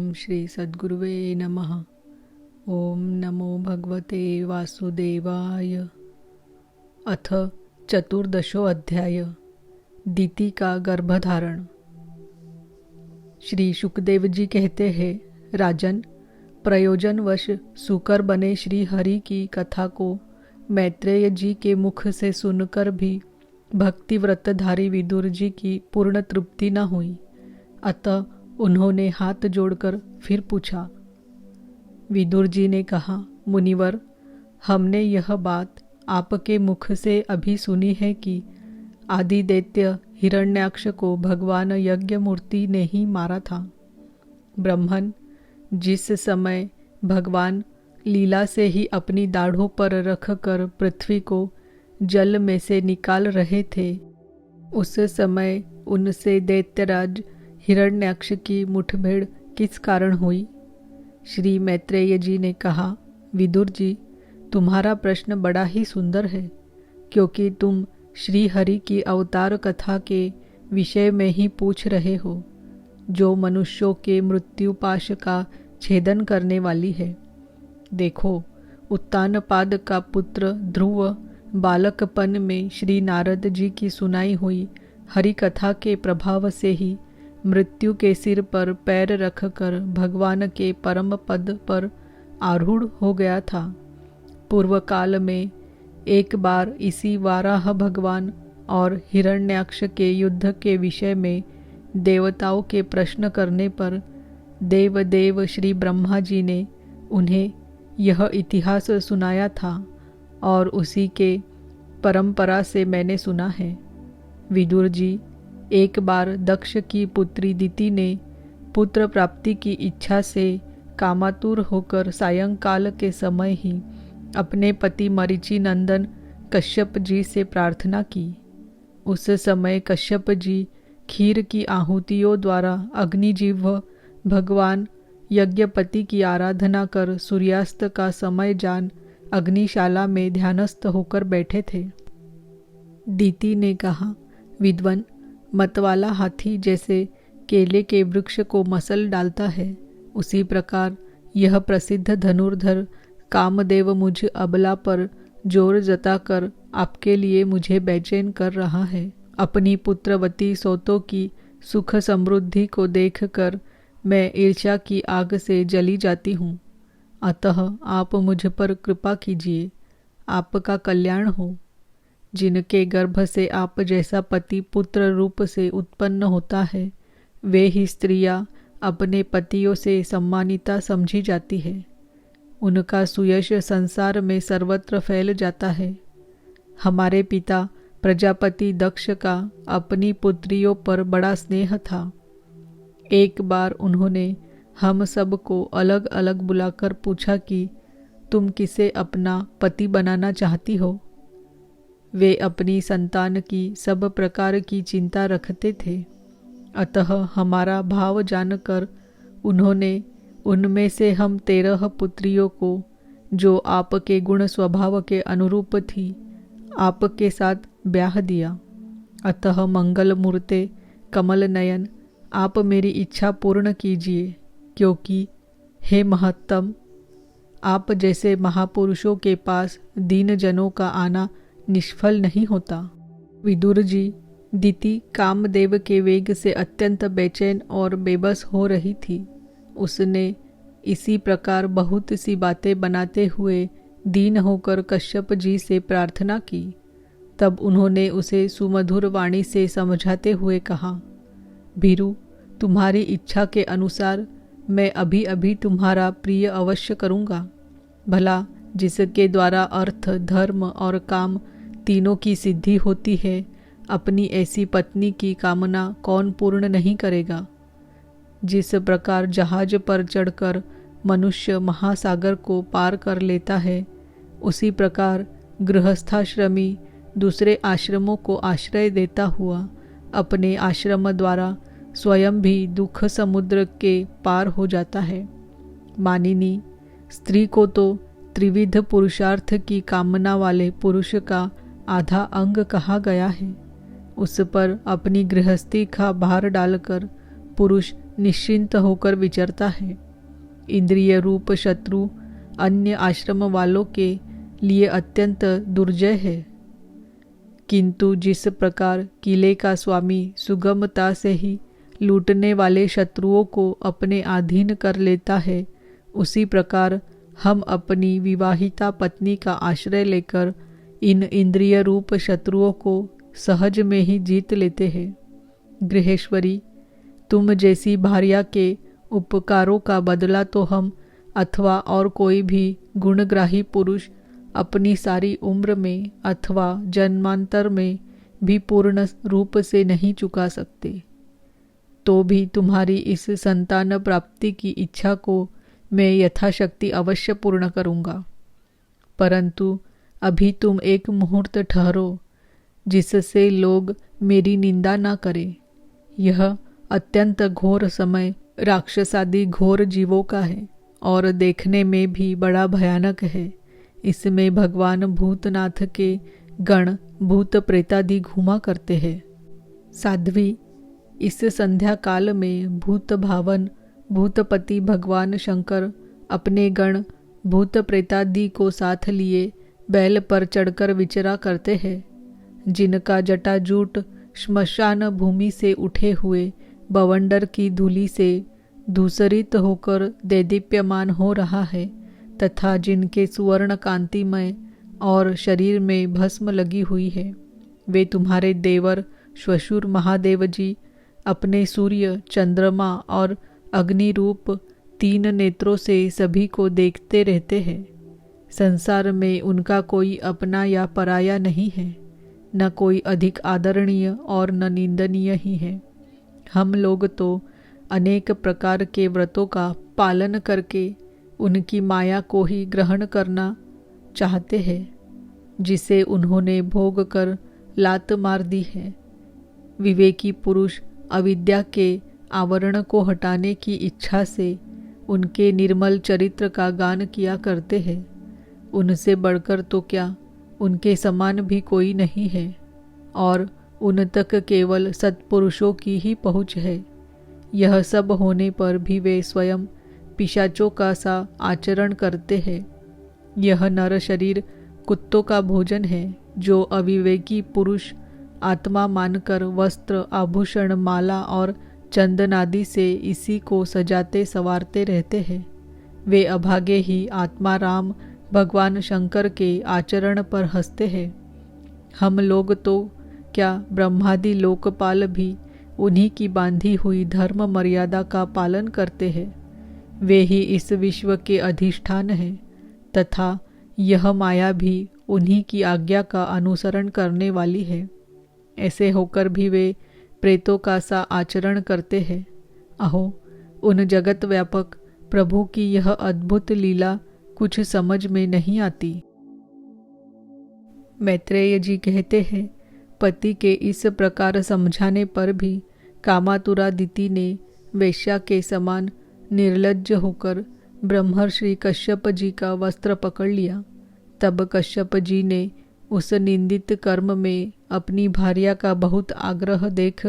ओम श्री सद्गुरुवे नमः। ओम नमो भगवते वासुदेवाय। अथ चतुर्दशो अध्याय। दीति का गर्भधारण। श्री सुखदेव जी कहते हैं, राजन, प्रयोजनवश सुकर बने श्री हरि की कथा को मैत्रेय जी के मुख से सुनकर भी भक्ति व्रतधारी विदुर जी की पूर्ण तृप्ति न हुई। अतः उन्होंने हाथ जोड़कर फिर पूछा। विदुर जी ने कहा, मुनिवर, हमने यह बात आपके मुख से अभी सुनी है कि आदि दैत्य हिरण्याक्ष को भगवान यज्ञ मूर्ति ने ही मारा था। ब्रह्मन जिस समय भगवान लीला से ही अपनी दाढ़ों पर रखकर पृथ्वी को जल में से निकाल रहे थे, उस समय उनसे दैत्यराज हिरण्याक्ष की मुठभेड़ किस कारण हुई? श्री मैत्रेय जी ने कहा, विदुर जी, तुम्हारा प्रश्न बड़ा ही सुंदर है, क्योंकि तुम श्री हरि की अवतार कथा के विषय में ही पूछ रहे हो, जो मनुष्यों के मृत्युपाश का छेदन करने वाली है। देखो, उत्तानपाद का पुत्र ध्रुव बालकपन में श्री नारद जी की सुनाई हुई हरि कथा के प्रभाव से ही मृत्यु के सिर पर पैर रखकर भगवान के परम पद पर आरूढ़ हो गया था। पूर्व काल में एक बार इसी वाराह भगवान और हिरण्याक्ष के युद्ध के विषय में देवताओं के प्रश्न करने पर देवदेव श्री ब्रह्मा जी ने उन्हें यह इतिहास सुनाया था और उसी के परंपरा से मैंने सुना है। विदुर जी, एक बार दक्ष की पुत्री दिति ने पुत्र प्राप्ति की इच्छा से कामातुर होकर सायंकाल के समय ही अपने पति मरीचि नंदन कश्यप जी से प्रार्थना की। उस समय कश्यप जी खीर की आहुतियों द्वारा अग्निजीव भगवान यज्ञपति की आराधना कर सूर्यास्त का समय जान अग्निशाला में ध्यानस्थ होकर बैठे थे। दीति ने कहा, विद्वन, मतवाला हाथी जैसे केले के वृक्ष को मसल डालता है, उसी प्रकार यह प्रसिद्ध धनुर्धर कामदेव मुझ अबला पर जोर जताकर आपके लिए मुझे बेचैन कर रहा है। अपनी पुत्रवती सोतों की सुख समृद्धि को देखकर मैं ईर्ष्या की आग से जली जाती हूँ। अतः आप मुझ पर कृपा कीजिए, आपका कल्याण हो। जिनके गर्भ से आप जैसा पति पुत्र रूप से उत्पन्न होता है, वे ही स्त्रियां अपने पतियों से सम्मानिता समझी जाती है। उनका सुयश संसार में सर्वत्र फैल जाता है। हमारे पिता प्रजापति दक्ष का अपनी पुत्रियों पर बड़ा स्नेह था। एक बार उन्होंने हम सबको अलग अलग बुलाकर पूछा कि तुम किसे अपना पति बनाना चाहती हो। वे अपनी संतान की सब प्रकार की चिंता रखते थे। अतः हमारा भाव जानकर उन्होंने उनमें से हम 13 पुत्रियों को, जो आपके गुण स्वभाव के अनुरूप थी, आपके साथ ब्याह दिया। अतः मंगल मूर्ते कमल नयन, आप मेरी इच्छा पूर्ण कीजिए, क्योंकि हे महत्तम, आप जैसे महापुरुषों के पास दीन जनों का आना निष्फल नहीं होता। विदुर जी, दिति कामदेव के वेग से अत्यंत बेचैन और बेबस हो रही थी। उसने इसी प्रकार बहुत सी बातें बनाते हुए दीन होकर कश्यप जी से प्रार्थना की। तब उन्होंने उसे सुमधुर वाणी से समझाते हुए कहा, भीरु, तुम्हारी इच्छा के अनुसार मैं अभी अभी तुम्हारा प्रिय अवश्य करूँगा। भला जिसके द्वारा अर्थ, धर्म और काम तीनों की सिद्धि होती है, अपनी ऐसी पत्नी की कामना कौन पूर्ण नहीं करेगा। जिस प्रकार जहाज पर चढ़कर मनुष्य महासागर को पार कर लेता है, उसी प्रकार गृहस्थाश्रमी दूसरे आश्रमों को आश्रय देता हुआ अपने आश्रम द्वारा स्वयं भी दुख समुद्र के पार हो जाता है। मानिनी, स्त्री को तो त्रिविध पुरुषार्थ की कामना वाले पुरुष का आधा अंग कहा गया है। उस पर अपनी गृहस्थी का भार डालकर पुरुष निश्चिंत होकर विचरता है। इंद्रिय रूप शत्रु अन्य आश्रम वालों के लिए अत्यंत दुर्जय है, किंतु जिस प्रकार किले का स्वामी सुगमता से ही लूटने वाले शत्रुओं को अपने अधीन कर लेता है, उसी प्रकार हम अपनी विवाहिता पत्नी का आश्रय लेकर इन इंद्रिय रूप शत्रुओं को सहज में ही जीत लेते हैं। गृहेश्वरी, तुम जैसी भार्या के उपकारों का बदला तो हम अथवा और कोई भी गुणग्राही पुरुष अपनी सारी उम्र में अथवा जन्मांतर में भी पूर्ण रूप से नहीं चुका सकते। तो भी तुम्हारी इस संतान प्राप्ति की इच्छा को मैं यथाशक्ति अवश्य पूर्ण करूँगा, परंतु अभी तुम एक मुहूर्त ठहरो, जिससे लोग मेरी निंदा न करें। यह अत्यंत घोर समय राक्षसादि घोर जीवों का है और देखने में भी बड़ा भयानक है। इसमें भगवान भूतनाथ के गण भूत प्रेतादि घूमा करते हैं। साध्वी, इस संध्या काल में भूत भावन भूतपति भगवान शंकर अपने गण भूत प्रेतादि को साथ लिए बैल पर चढ़कर विचरा करते हैं, जिनका जटाजूट श्मशान भूमि से उठे हुए बवंडर की धूलि से धूसरित होकर देदीप्यमान हो रहा है, तथा जिनके सुवर्ण कांतिमय और शरीर में भस्म लगी हुई है। वे तुम्हारे देवर श्वशुर महादेव जी अपने सूर्य, चंद्रमा और अग्नि रूप 3 नेत्रों से सभी को देखते रहते हैं। संसार में उनका कोई अपना या पराया नहीं है, न कोई अधिक आदरणीय और न निंदनीय ही है। हम लोग तो अनेक प्रकार के व्रतों का पालन करके उनकी माया को ही ग्रहण करना चाहते हैं, जिसे उन्होंने भोग कर लात मार दी है। विवेकी पुरुष अविद्या के आवरण को हटाने की इच्छा से उनके निर्मल चरित्र का गान किया करते हैं। उनसे बढ़कर तो क्या, उनके समान भी कोई नहीं है, और उन तक केवल सत्पुरुषों की ही पहुँच है। यह सब होने पर भी वे स्वयं पिशाचों का सा आचरण करते हैं। यह नर शरीर कुत्तों का भोजन है, जो अविवेकी पुरुष आत्मा मानकर वस्त्र, आभूषण, माला और चंदन आदि से इसी को सजाते संवारते रहते हैं। वे अभागे ही आत्मा राम भगवान शंकर के आचरण पर हंसते हैं। हम लोग तो क्या, ब्रह्मादि लोकपाल भी उन्हीं की बांधी हुई धर्म मर्यादा का पालन करते हैं। वे ही इस विश्व के अधिष्ठान हैं, तथा यह माया भी उन्हीं की आज्ञा का अनुसरण करने वाली है। ऐसे होकर भी वे प्रेतों का सा आचरण करते हैं। अहो, उन जगत व्यापक प्रभु की यह अद्भुत लीला कुछ समझ में नहीं आती। मैत्रेय जी कहते हैं, पति के इस प्रकार समझाने पर भी कामातुरादिति ने वेश्या के समान निर्लज्ज होकर ब्रह्मर्षि कश्यप जी का वस्त्र पकड़ लिया। तब कश्यप जी ने उस निंदित कर्म में अपनी भार्या का बहुत आग्रह देख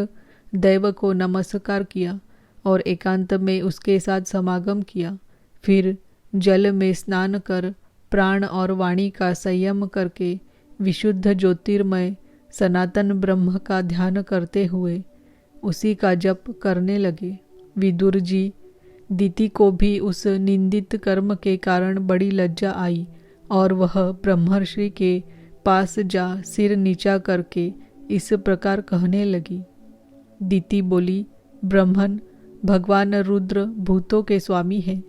दैव को नमस्कार किया और एकांत में उसके साथ समागम किया। फिर जल में स्नान कर प्राण और वाणी का संयम करके विशुद्ध ज्योतिर्मय सनातन ब्रह्म का ध्यान करते हुए उसी का जप करने लगे। विदुर जी, दिति को भी उस निंदित कर्म के कारण बड़ी लज्जा आई और वह ब्रह्मर्षि के पास जा सिर नीचा करके इस प्रकार कहने लगी। दिति बोली, ब्रह्मन, भगवान रुद्र भूतों के स्वामी हैं।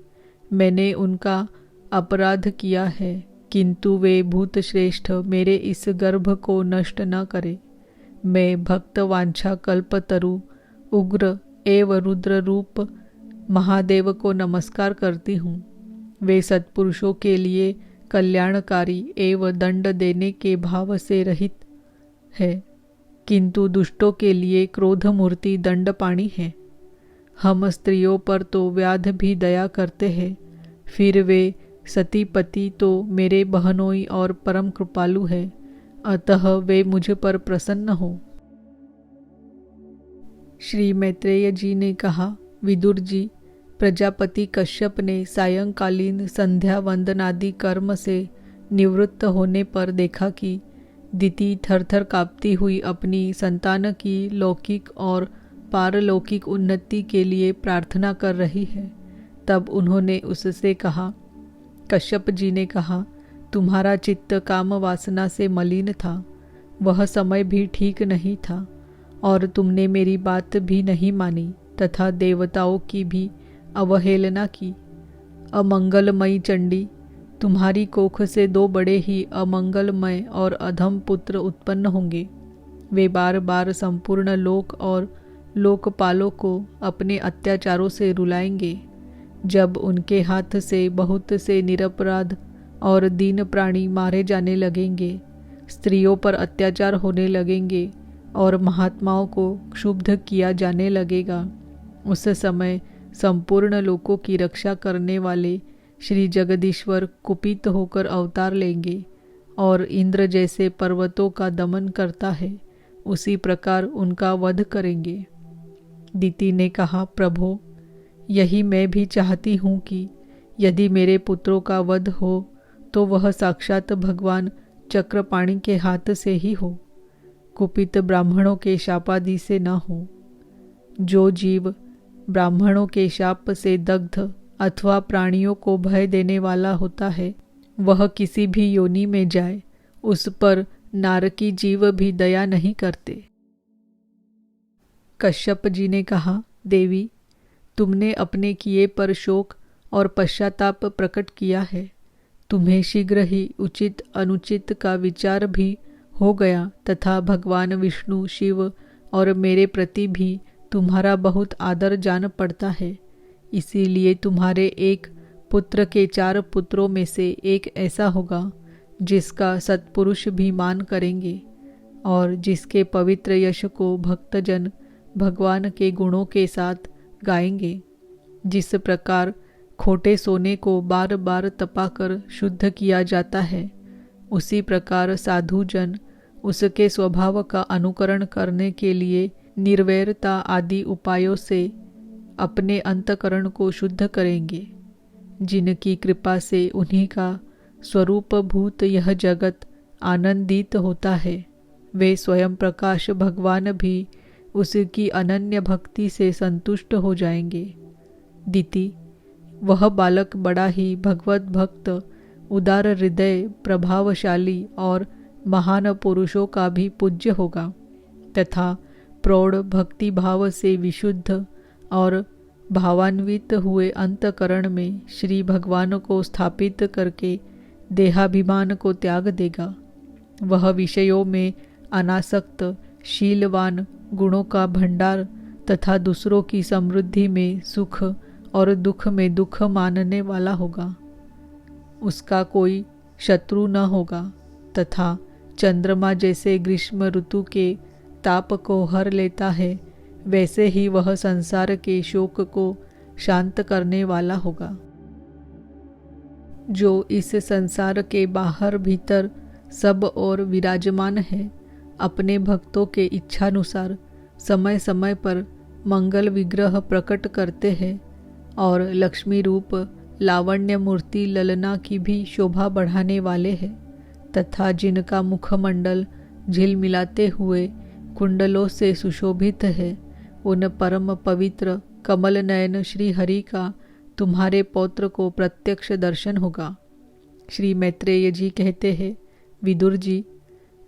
मैंने उनका अपराध किया है, किंतु वे भूत श्रेष्ठ मेरे इस गर्भ को नष्ट न करे। मैं भक्त वांछा कल्पतरु उग्र एवं रुद्र रूप महादेव को नमस्कार करती हूँ। वे सत्पुरुषों के लिए कल्याणकारी एवं दंड देने के भाव से रहित है, किंतु दुष्टों के लिए क्रोध मूर्ति दंडपाणी है। हम स्त्रियों पर तो व्याध भी दया करते हैं, फिर वे सती पति तो मेरे बहनोई और परम कृपालु है, अतः वे मुझ पर प्रसन्न हो। श्री मैत्रेय जी ने कहा, विदुर जी, प्रजापति कश्यप ने सायंकालीन संध्या वंदनादि कर्म से निवृत्त होने पर देखा कि दिति थरथर काँपती हुई अपनी संतान की लौकिक और पारलौकिक उन्नति के लिए प्रार्थना कर रही है। तब उन्होंने उससे कहा, कश्यप जी ने कहा, तुम्हारा चित्त काम वासना से मलिन था, वह समय भी ठीक नहीं था और तुमने मेरी बात भी नहीं मानी तथा देवताओं की भी अवहेलना की। अमंगलमयी चंडी, तुम्हारी कोख से 2 बड़े ही अमंगलमय और अधम पुत्र उत्पन्न होंगे। वे बार बार संपूर्ण लोक और लोकपालों को अपने अत्याचारों से रुलाएंगे। जब उनके हाथ से बहुत से निरपराध और दीन प्राणी मारे जाने लगेंगे, स्त्रियों पर अत्याचार होने लगेंगे और महात्माओं को क्षुब्ध किया जाने लगेगा, उस समय संपूर्ण लोकों की रक्षा करने वाले श्री जगदीश्वर कुपित होकर अवतार लेंगे और इंद्र जैसे पर्वतों का दमन करता है उसी प्रकार उनका वध करेंगे। दिति ने कहा, प्रभो, यही मैं भी चाहती हूँ कि यदि मेरे पुत्रों का वध हो तो वह साक्षात भगवान चक्रपाणि के हाथ से ही हो, कुपित ब्राह्मणों के शापादि से न हो। जो जीव ब्राह्मणों के शाप से दग्ध अथवा प्राणियों को भय देने वाला होता है, वह किसी भी योनि में जाए, उस पर नारकी जीव भी दया नहीं करते। कश्यप जी ने कहा, देवी, तुमने अपने किए पर शोक और पश्चाताप प्रकट किया है। तुम्हें शीघ्र ही उचित अनुचित का विचार भी हो गया तथा भगवान विष्णु, शिव और मेरे प्रति भी तुम्हारा बहुत आदर जान पड़ता है। इसीलिए तुम्हारे एक पुत्र के 4 पुत्रों में से एक ऐसा होगा जिसका सत्पुरुष भी मान करेंगे और जिसके पवित्र यश को भक्तजन भगवान के गुणों के साथ गाएंगे। जिस प्रकार खोटे सोने को बार बार तपाकर शुद्ध किया जाता है, उसी प्रकार साधुजन उसके स्वभाव का अनुकरण करने के लिए निर्वैरता आदि उपायों से अपने अंतकरण को शुद्ध करेंगे। जिनकी कृपा से उन्हीं का स्वरूप भूत यह जगत आनंदित होता है, वे स्वयं प्रकाश भगवान भी उसकी अनन्य भक्ति से संतुष्ट हो जाएंगे। दिति, वह बालक बड़ा ही भगवत भक्त, उदार हृदय, प्रभावशाली और महान पुरुषों का भी पूज्य होगा तथा प्रौढ़ भक्ति भाव से विशुद्ध और भावान्वित हुए अंतकरण में श्री भगवान को स्थापित करके देहाभिमान को त्याग देगा। वह विषयों में अनासक्त, शीलवान, गुणों का भंडार तथा दूसरों की समृद्धि में सुख और दुख में दुख मानने वाला होगा। उसका कोई शत्रु न होगा तथा चंद्रमा जैसे ग्रीष्म ऋतु के ताप को हर लेता है, वैसे ही वह संसार के शोक को शांत करने वाला होगा। जो इस संसार के बाहर भीतर सब और विराजमान है, अपने भक्तों के इच्छानुसार समय समय पर मंगल विग्रह प्रकट करते हैं और लक्ष्मी रूप लावण्य मूर्ति ललना की भी शोभा बढ़ाने वाले हैं तथा जिनका मुखमंडल झिलमिलाते हुए कुंडलों से सुशोभित है, उन परम पवित्र कमल नयन श्री हरि का तुम्हारे पौत्र को प्रत्यक्ष दर्शन होगा। श्री मैत्रेय जी कहते हैं, विदुर जी,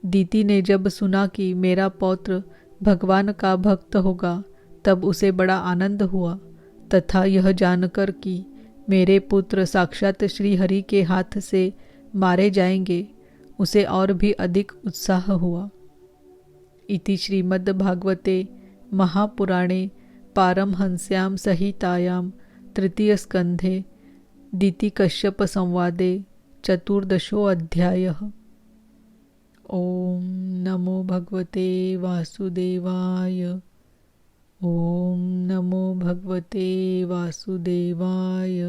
दिति ने जब सुना कि मेरा पौत्र भगवान का भक्त होगा, तब उसे बड़ा आनंद हुआ तथा यह जानकर कि मेरे पुत्र साक्षात श्री हरि के हाथ से मारे जाएंगे, उसे और भी अधिक उत्साह हुआ। इति श्रीमद्भागवते महापुराणे पारमहंस्यां संहितायां तृतीय स्कंधे दिति कश्यप संवादे 14 अध्यायः। ओम नमो भगवते वासुदेवाय। ओम नमो भगवते वासुदेवाय।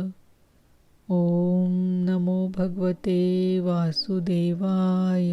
ओम नमो भगवते वासुदेवाय।